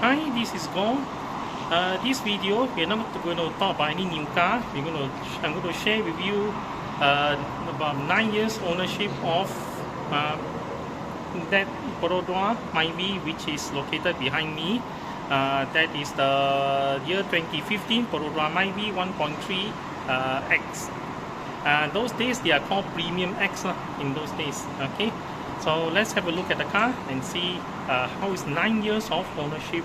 Hi, this is Gong. This video we're not going to talk about any new car. I'm going to share with you about 9 years ownership of that Perodua MyVI, which is located behind me. That is the year 2015 Perodua MyVI 1.3 X. Those days they are called Premium X in those days. Okay, so let's have a look at the car and see how is 9 years of ownership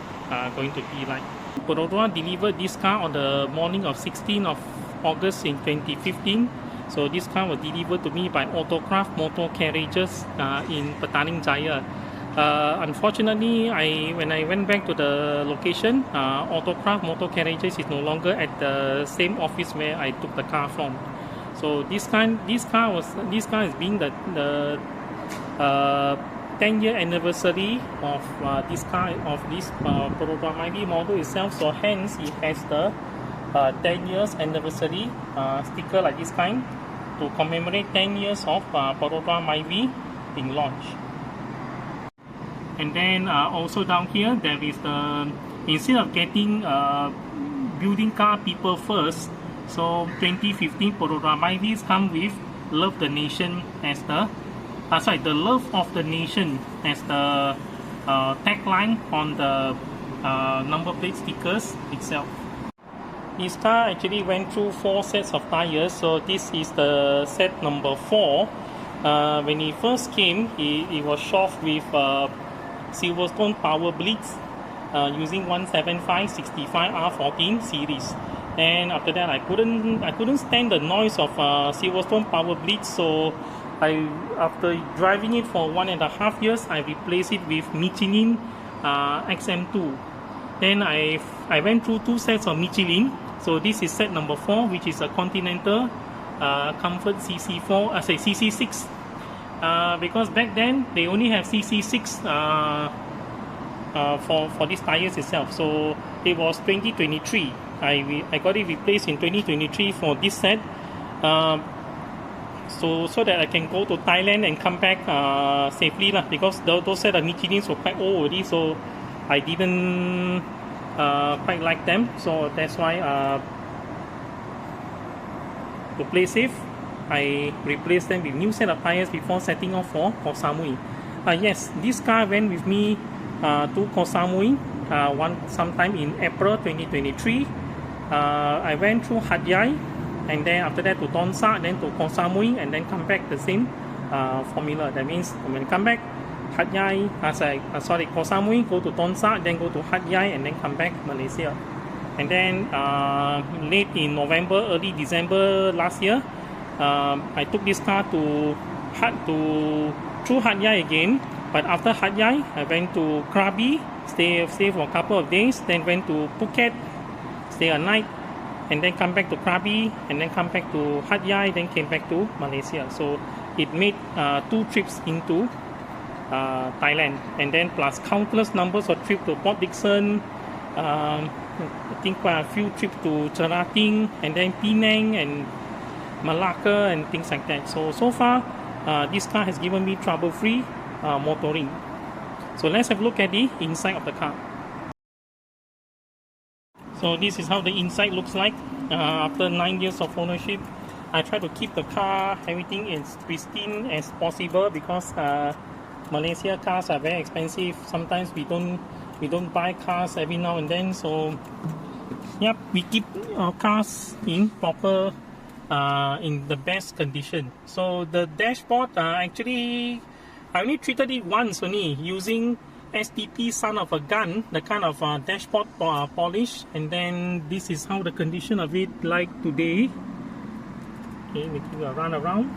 going to be like. Perodua delivered this car on the morning of 16th of August in 2015. So this car was delivered to me by Autocraft Motor Carriages in Petaling Jaya. Unfortunately, when I went back to the location, Autocraft Motor Carriages is no longer at the same office where I took the car from. So this car is being the 10-year anniversary of this Perodua MyVI model itself. So hence it has the 10 years anniversary sticker like this kind to commemorate 10 years of Perodua MyVI being launched. And then also down here there is the, instead of getting building car people first, so 2015 Perodua MyVI come with Love the Nation as the the Love of the Nation as the tagline on the number plate stickers itself. This car actually went through 4 sets of tires, so this is the set number 4. When it first came, it was shot with Silverstone Power Blitz using 175/65R14 series. And after that, I couldn't stand the noise of Silverstone Power Blitz, so after driving it for 1.5 years, I replaced it with Michelin XM2. Then I went through 2 sets of Michelin. So this is set number 4, which is a Continental Comfort CC4, CC6. Because back then they only have CC6 for these tires itself. So it was 2023. I got it replaced in 2023 for this set. So that I can go to Thailand and come back safely lah, because those set of Michelins were quite old already, so I didn't quite like them. So that's why to play safe, I replaced them with new set of tires before setting off for Koh Samui. Yes, this car went with me to Koh Samui sometime in April 2023. I went through Hat Yai, and then after that to Don Sa, then to Koh Samui, and then come back the same formula. That means when I come back, Hat Yai, Koh Samui, go to Don Sa, then go to Hat Yai, and then come back Malaysia. And then late in November, early December last year, I took this car through Hat Yai again. But after Hat Yai, I went to Krabi, stay for a couple of days, then went to Phuket, stay a night, and then come back to Krabi, and then come back to Hat Yai, then came back to Malaysia. So it made 2 trips into Thailand, and then plus countless numbers of trips to Port Dickson. I think quite a few trips to Cherating, and then Penang and Malacca and things like that. So far, this car has given me trouble-free motoring. So let's have a look at the inside of the car. So this is how the inside looks like after 9 years of ownership. I try to keep the car, everything as pristine as possible, because Malaysia cars are very expensive. Sometimes we don't buy cars every now and then. So yep, we keep our cars in proper in the best condition. So the dashboard, actually I only treated it once only using STP son of a gun, the kind of dashboard polish, and then this is how the condition of it like today. Okay, making a run around.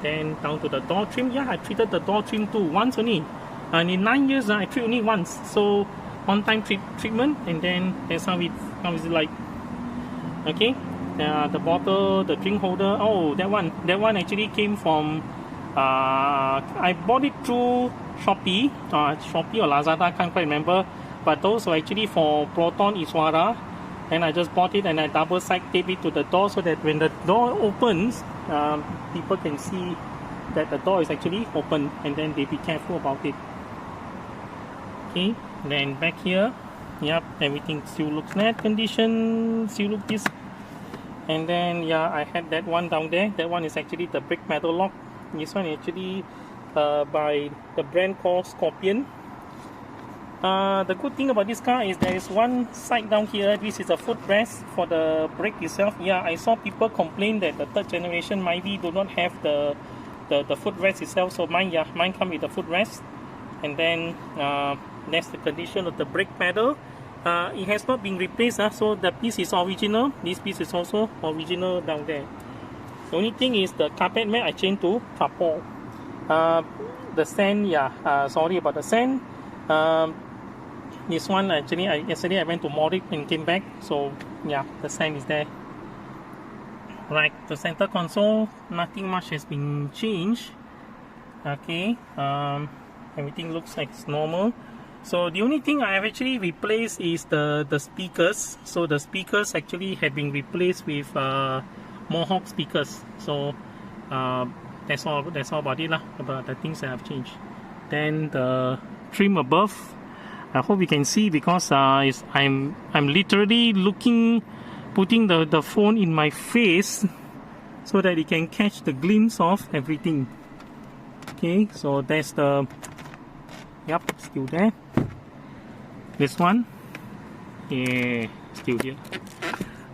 Then down to the door trim. Yeah, I treated the door trim too once only, and in 9 years I treat only once. So one-time treatment, and then that's how it's like. Okay, the bottle, the drink holder. Oh, that one actually came from I bought it through Shopee or Lazada, can't quite remember, but those were actually for Proton Iswara, and I just bought it and I double side tape it to the door, so that when the door opens, people can see that the door is actually open, and then they be careful about it. Okay, then back here, yep, everything still looks net condition, still look this. And then yeah, I had that one down there. That one is actually the brake pedal lock. This one actually by the brand called Scorpion. The good thing about this car is there is one side down here. This is a footrest for the brake itself. Yeah, I saw people complain that the third generation MyVI do not have the footrest itself. So mine come with the footrest. And then that's the condition of the brake pedal. It has not been replaced, so the piece is original. This piece is also original down there. The only thing is the carpet mat I changed to Kapor. The sand, yeah, sorry about the sand. This one actually, yesterday I went to mod it and came back, so yeah, the sand is there. Right, the center console, nothing much has been changed. Okay, everything looks like it's normal. So the only thing I have actually replaced is the speakers. So the speakers actually have been replaced with Mohawk speakers. So that's all about it lah, about the things that have changed. Then the trim above, I hope you can see, because I'm literally putting the phone in my face so that it can catch the glimpse of everything. Okay, so that's the, yep, still there. This one, yeah, still here.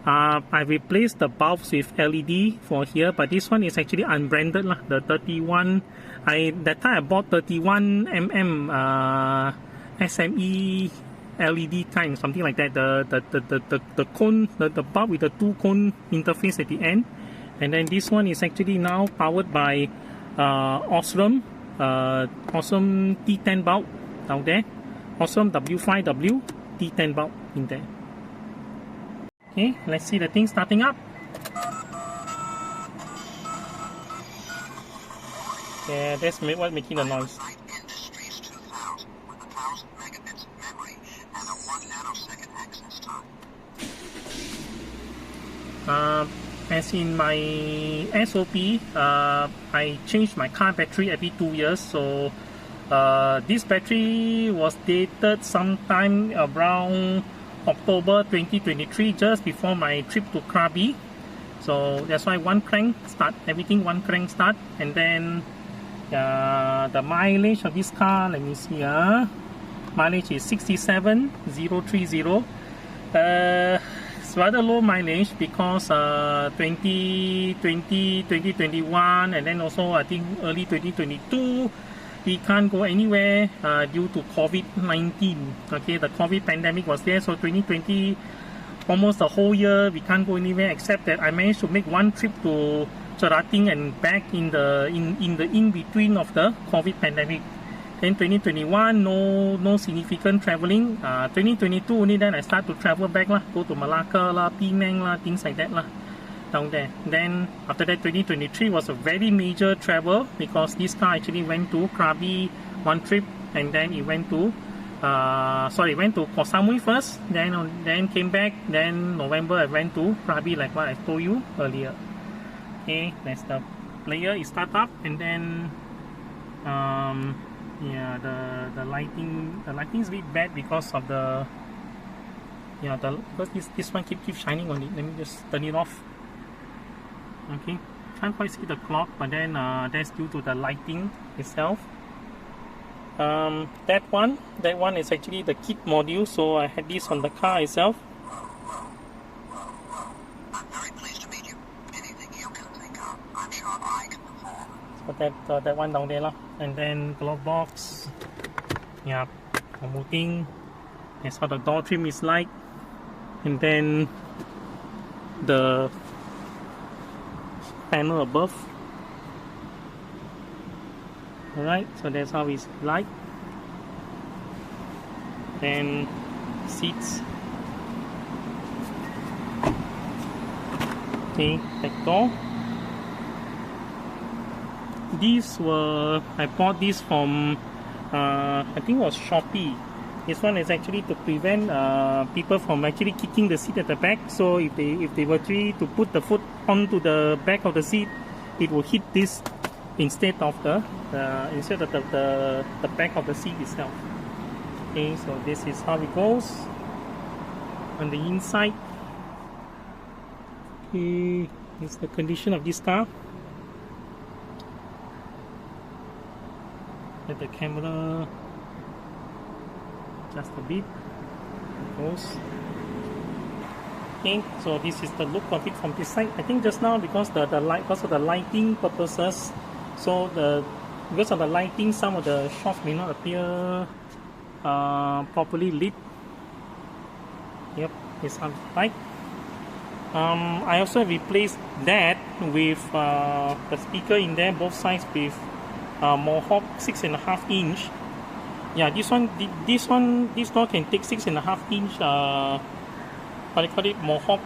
I replaced the bulbs with LED for here, but this one is actually unbranded lah. The 31, that time I bought 31mm SME LED kind, something like that. The cone, the bulb with the 2-cone interface at the end. And then this one is actually now powered by Osram T10 bulb down there. Osram W5W T10 bulb in there. Okay, let's see the thing starting up. Yeah, that's what making the noise. As in my SOP, I changed my car battery every 2 years. So this battery was dated sometime around October 2023, just before my trip to Krabi. So that's why one crank start, everything one crank start. And then the mileage of this car, let me see, mileage is 67,030. It's rather low mileage because 2020, 2021, and then also I think early 2022, we can't go anywhere due to COVID-19. Okay, the COVID pandemic was there, so 2020, almost the whole year, we can't go anywhere, except that I managed to make one trip to Cherating and back in the in between of the COVID pandemic. Then 2021, no significant traveling. 2022 only, then I start to travel back lah, go to Malacca lah, Penang lah, things like that lah, down there. Then after that, 2023 was a very major travel because this car actually went to Krabi one trip, and then it went to went to Koh Samui first, then came back. Then November I went to Krabi, like what I told you earlier. Okay, that's the player is start up, and then yeah, the lighting is a bit bad because of the because this one keeps shining on it. Let me just turn it off. Okay, can't quite see the clock, but then that's due to the lighting itself. That one is actually the kit module, so I had this on the car itself. I'm very pleased to meet you. Anything you can think of, I'm sure I can perform. So that one down there lah. And then glove box, yeah, promoting. That's how the door trim is like. And then the panel above. Alright, so that's how it's like. Then seats. Okay, back door. These were, I bought this from I think it was Shopee. This one is actually to prevent people from actually kicking the seat at the back. So if they were actually to put the foot onto the back of the seat, it will hit this instead of the back of the seat itself. Okay, so this is how it goes on the inside. Okay, it's the condition of this car. Let the camera just a bit. It goes. Okay, so this is the look of it from this side. I think just now because the light, because of the lighting purposes, so because of the lighting, some of the shots may not appear properly lit. Yep, it's on light. I also replaced that with the speaker in there, both sides with Mohawk 6.5 inch. Yeah, this door can take 6.5 inch. What do you call it? Mohawk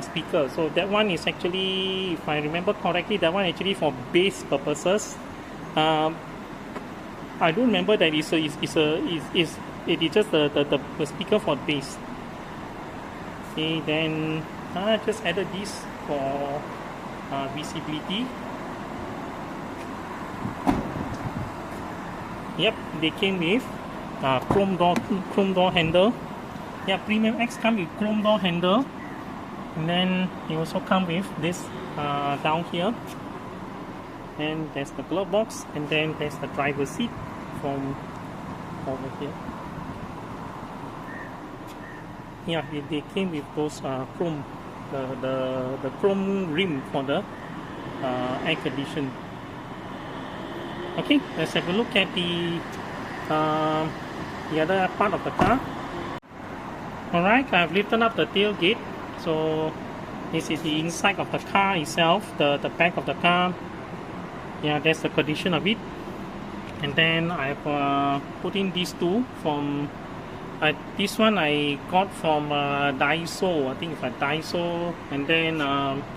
speaker. So that one is actually, if I remember correctly, that one actually for bass purposes. I don't remember that it is just the speaker for bass. Okay, then I just added this for visibility. Yep, they came with chrome door handle. Yeah, Premium X come with chrome door handle, and then it also come with this down here, and there's the glove box, and then there's the driver's seat from over here. Yeah, they came with those chrome, the chrome rim for the air condition. Okay, let's have a look at the other part of the car. Alright, I've lifted up the tailgate. So this is the inside of the car itself, the back of the car. Yeah, that's the condition of it. And then I've put in these two from this one I got from Daiso. I think it's a Daiso. And then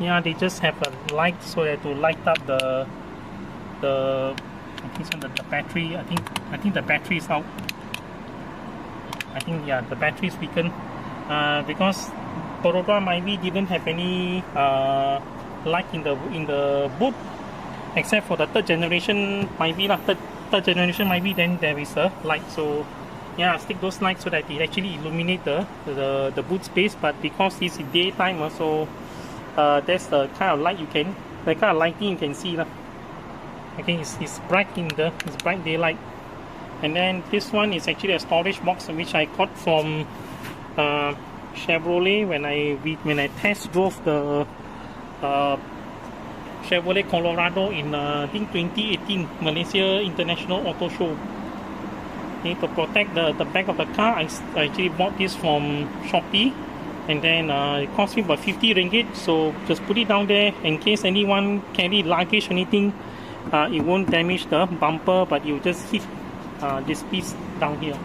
yeah, they just have a light so that to light up the battery. I think the battery is out. I think, yeah, the battery is weakened because Perodua MyVI didn't have any light in the boot, except for the third generation MyVI. Third generation MyVI, then there is a light. So yeah, stick those lights so that it actually illuminate the boot space. But because it's daytime, so that's the kind of light the kind of lighting you can see lah. Okay, it's bright it's bright daylight. And then this one is actually a storage box which I got from Chevrolet when I test drove the Chevrolet Colorado in I think 2018 Malaysia International Auto Show. Okay, to protect the back of the car, I actually bought this from Shopee, and then it cost me about 50 ringgit. So just put it down there in case anyone carry luggage or anything, it won't damage the bumper, but you just hit this piece down here.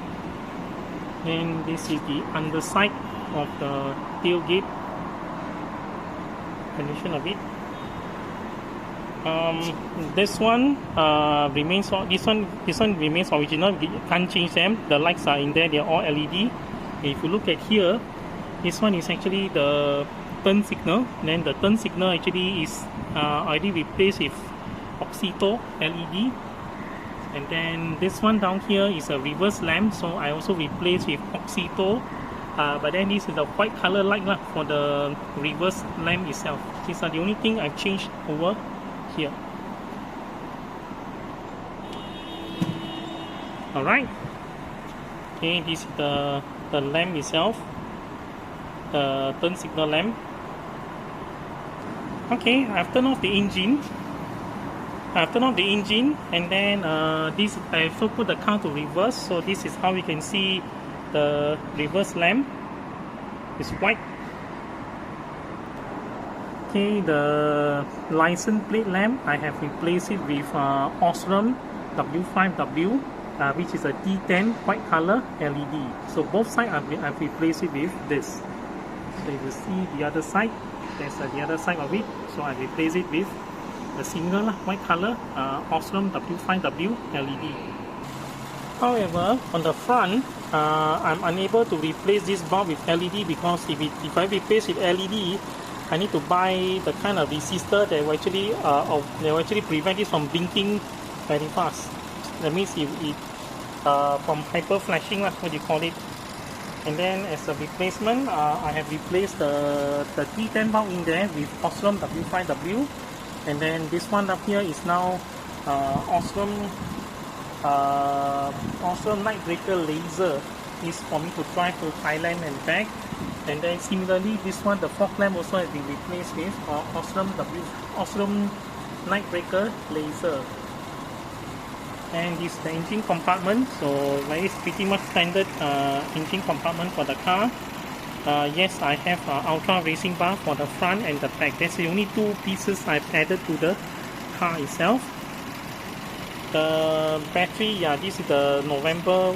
And this is the underside of the tailgate, condition of it. This one remains. This one remains original. You can't change them. The lights are in there. They are all LED. If you look at here, this one is actually the turn signal. Then the turn signal actually is already replaced with Oxito LED. And then this one down here is a reverse lamp, so I also replaced with Oxito. But then this is the white color light for the reverse lamp itself. These are the only thing I've changed over here. Alright. Okay, this is the lamp itself, the turn signal lamp. Okay, I've turned off the engine. And then this I also put the car to reverse. So this is how we can see the reverse lamp. It's white. Okay, the license plate lamp, I have replaced it with Osram W5W, which is a T10 white color LED. So both sides I've replaced it with this. So you will see the other side. There's the other side of it. So I replaced it with the similar white color Osram W5W LED. However, on the front, I'm unable to replace this bulb with LED because if I replace with LED, I need to buy the kind of resistor that will actually prevent it from blinking very fast. That means from hyper flashing, what you call it. And then as a replacement, I have replaced the T10 valve in there with Osram W5W. And then this one up here is now Osram Night Breaker Laser, is for me to drive to Thailand and back. And then similarly, this one, the fog lamp also has been replaced with Osram Night Breaker Laser. And this is the engine compartment, so it's pretty much standard engine compartment for the car. Yes, I have ultra racing bar for the front and the back. That's the only two pieces I've added to the car itself. The battery, yeah, this is the November,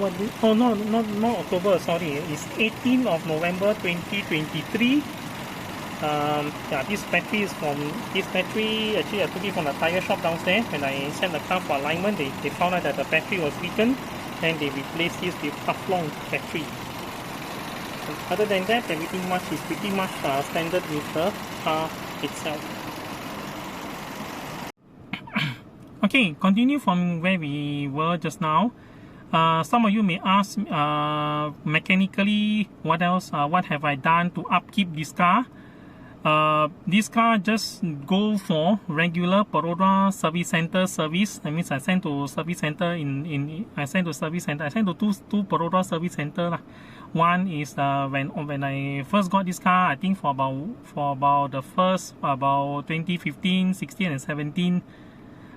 not October, sorry, it's 18th of November 2023. Yeah, this battery, actually I took it from the tire shop downstairs. When I sent the car for alignment, they found out that the battery was weakened, and they replaced this with Teflon battery. And other than that, everything is pretty much standard with the car itself. Okay, continue from where we were just now. Some of you may ask mechanically, what else, what have I done to upkeep this car? This car just go for regular Perodua service center service. That means I send to service center I send to two Perodua service center lah. One is when I first got this car, I think for about the first about 2015, 16 and 17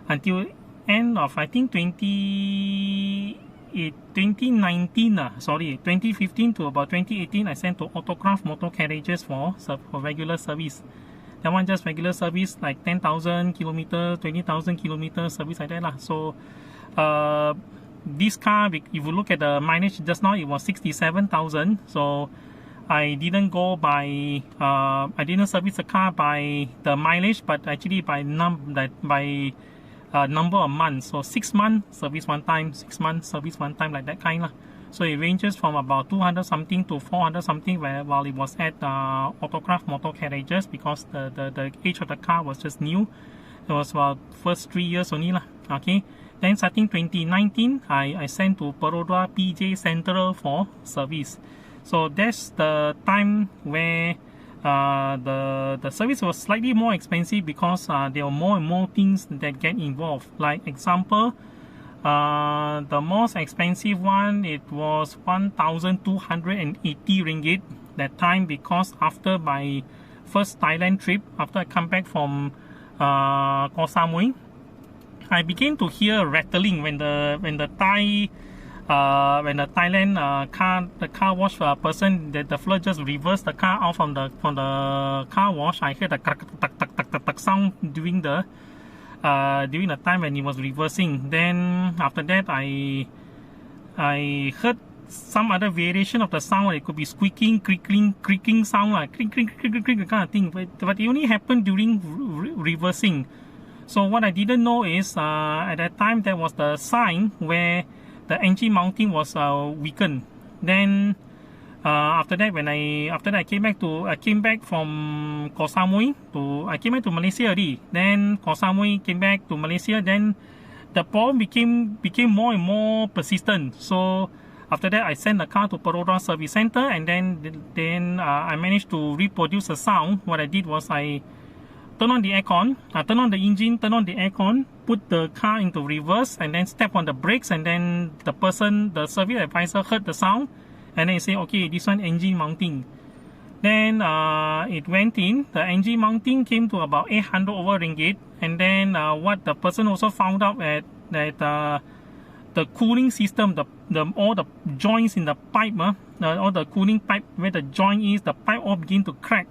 until end of I think 2015 to about 2018, I sent to Autocraft motor carriages for regular service. That one just regular service, like 10,000 kilometers, 20,000 kilometers service like that lah. So this car, if you look at the mileage just now, it was 67,000. So I didn't go by I didn't service the car by the mileage, but actually by number of months. So 6 months service one time, 6 months service one time, like that kind lah. So it ranges from about 200 something to 400 something while it was at Autocraft motor carriages, because the age of the car was just new. It was about first 3 years only lah. Okay, then starting 2019, I sent to Perodua PJ Central for service. So that's the time where the service was slightly more expensive, because there were more and more things that get involved. Like example, the most expensive one, it was 1,280 ringgit that time, because after my first Thailand trip, after I come back from Koh Samui, I began to hear rattling when the Thailand car wash person, the floor just reversed the car out from the car wash. I heard the tak sound during the time when he was reversing. Then after that, I heard some other variation of the sound. It could be squeaking, creaking sound, like creak, kind of thing. But it only happened during reversing. So what I didn't know is at that time there was the sign where the engine mounting was weakened. Then after that, I came back from Koh Samui I came back to Malaysia already. Then Koh Samui came back to Malaysia. Then the problem became more and more persistent. So after that, I sent the car to Perodua Service Center, and then I managed to reproduce the sound. What I did was I turn on the aircon, turn on the engine, turn on the aircon, put the car into reverse, and then step on the brakes, and then the service advisor heard the sound, and then he said, okay, this one engine mounting. Then it went in. The engine mounting came to about 800 over ringgit, and then what the person also found out that the cooling system, all the joints in the pipe, all the cooling pipe where the joint is, the pipe all begin to crack.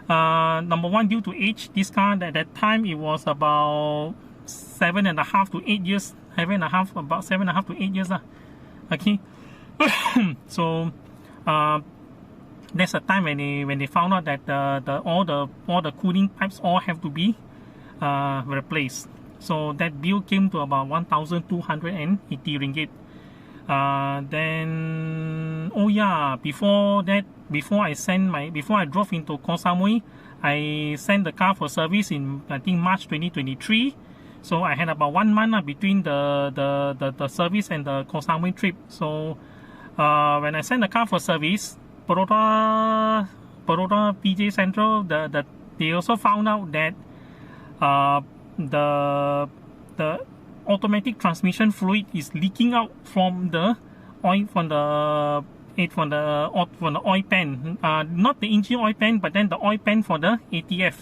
Number one, due to age, this car at that time, it was about 7.5 to 8 years. About 7.5 to 8 years lah. Okay. So that's the time when they found out that all the cooling pipes all have to be replaced. So that bill came to about 1,280 ringgit. Then oh yeah, before I drove into Koh Samui, I sent the car for service in I think March 2023. So I had about 1 month between the service and the Koh Samui trip. So when I sent the car for service, Perodua PJ Central, they also found out that the automatic transmission fluid is leaking out from the oil from the oil pan, not the engine oil pan, but then the oil pan for the ATF,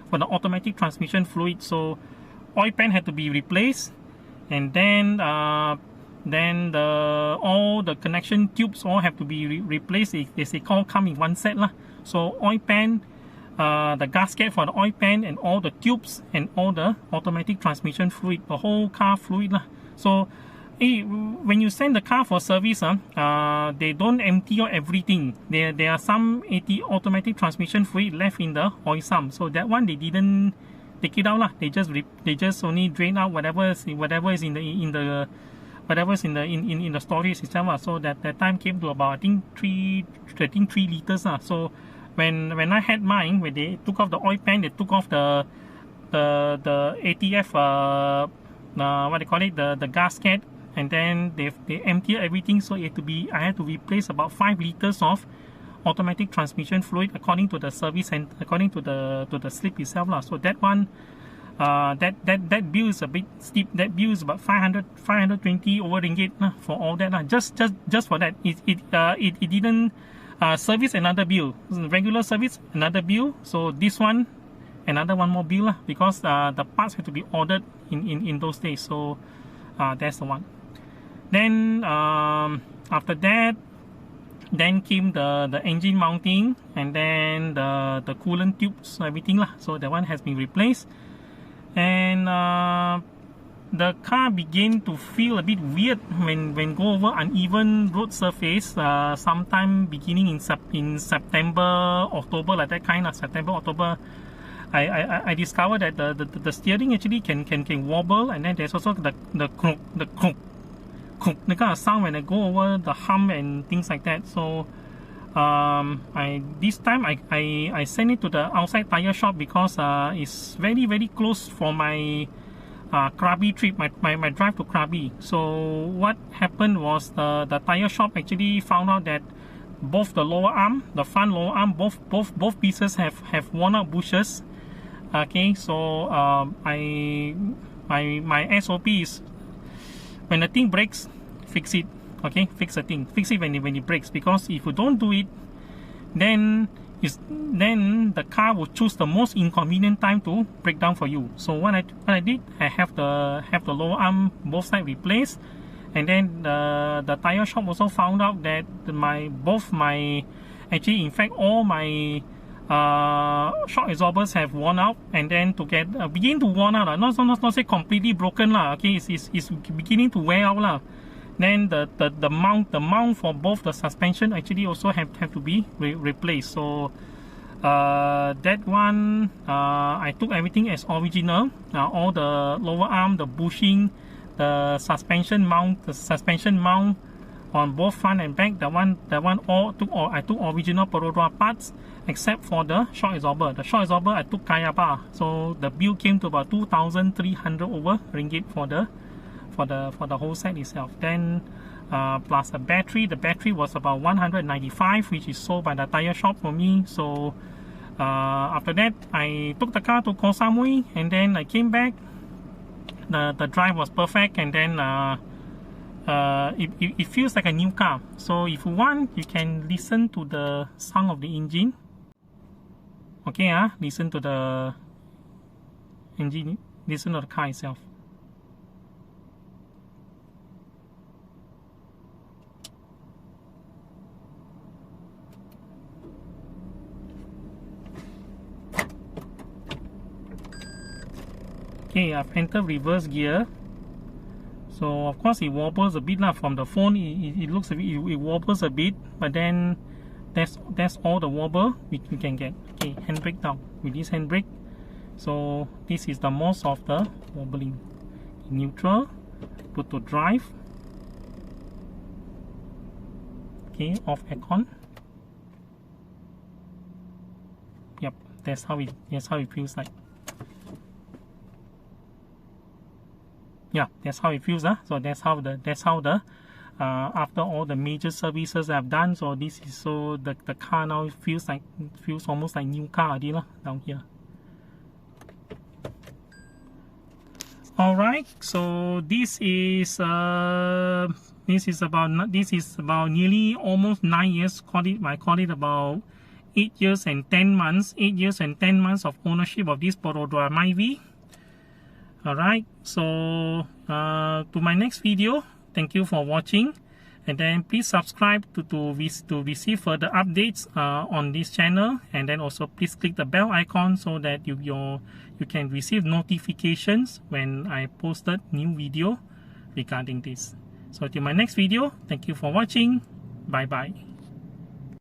for the automatic transmission fluid. So oil pan had to be replaced, and then all the connection tubes all have to be replaced. They all come in one set lah. So oil pan, the gasket for the oil pan, and all the tubes, and all the automatic transmission fluid, the whole car fluid lah. So when you send the car for service, they don't empty out everything. There are some automatic transmission fluid left in the oil sump. So that one they didn't take it out lah. They just only drain out whatever is in the storage itself lah. So that time came to about I think 3 liters lah. So when I had mine, when they took off the oil pan, they took off the ATF what they call it, the gasket, and then they empty everything. So I had to replace about 5 liters of automatic transmission fluid according to the service and according to the slip itself lah. So that one, that bill is a bit steep. That bill is about 520 over ringgit for all that lah. Just for that. It didn't service another bill, regular service another bill. So this one, another one more bill lah, because the parts had to be ordered in those days. So that's the one. Then after that, then came the engine mounting, and then the coolant tubes, everything lah. So that one has been replaced, and the car began to feel a bit weird when go over uneven road surface. Sometime beginning in September, October, like that kind of September, October. I discovered that the steering actually can wobble, and then there's also the crook, the kind of sound when I go over the hump and things like that. So this time I sent it to the outside tire shop because it's very close for my Krabi trip, my drive to Krabi. So what happened was the tire shop actually found out that both the lower arm, the front lower arm, both pieces have worn out bushes. Okay, so my SOP is, when the thing breaks, fix it. Okay, fix the thing. Fix it when it breaks, because if you don't do it, then the car will choose the most inconvenient time to break down for you. So what I did, I have the lower arm both sides replaced, and then the tire shop also found out that actually in fact all my shock absorbers have worn out, and then begin to worn out, not say completely broken lah. Okay, it's beginning to wear out lah. Then the mount for both the suspension actually also have to be replaced. So that one, I took everything as original. All the lower arm, the bushing, the suspension mount on both front and back, I took original Perodua parts, except for the shock absorber. The shock absorber I took Kayaba. So the bill came to about 2,300 over ringgit for the whole set itself. Then plus the battery was about 195, which is sold by the tire shop for me. So after that, I took the car to Koh Samui, and then I came back. The drive was perfect, and then it feels like a new car. So if you want, you can listen to the sound of the engine. Okay, listen to the engine, listen to the car itself. Okay, I've entered reverse gear. So of course it wobbles a bit lah. From the phone, it looks a bit, it wobbles a bit, but then that's all the wobble we can get. Okay, handbrake down. Release handbrake. So this is the most of the wobbling. Neutral, put to drive. Okay, off aircon. Yep, that's how it feels like. yeah, that's how it feels. So that's how the after all the major services I've done, so this is so the car now feels almost like new car already down here. All right, so this is about nearly almost 9 years. I call it about 8 years and 10 months. 8 years and 10 months of ownership of this Perodua MyVI. All right, so to my next video. Thank you for watching, and then please subscribe to receive further updates on this channel, and then also please click the bell icon so that you can receive notifications when I posted new video regarding this. So till my next video, thank you for watching. Bye bye.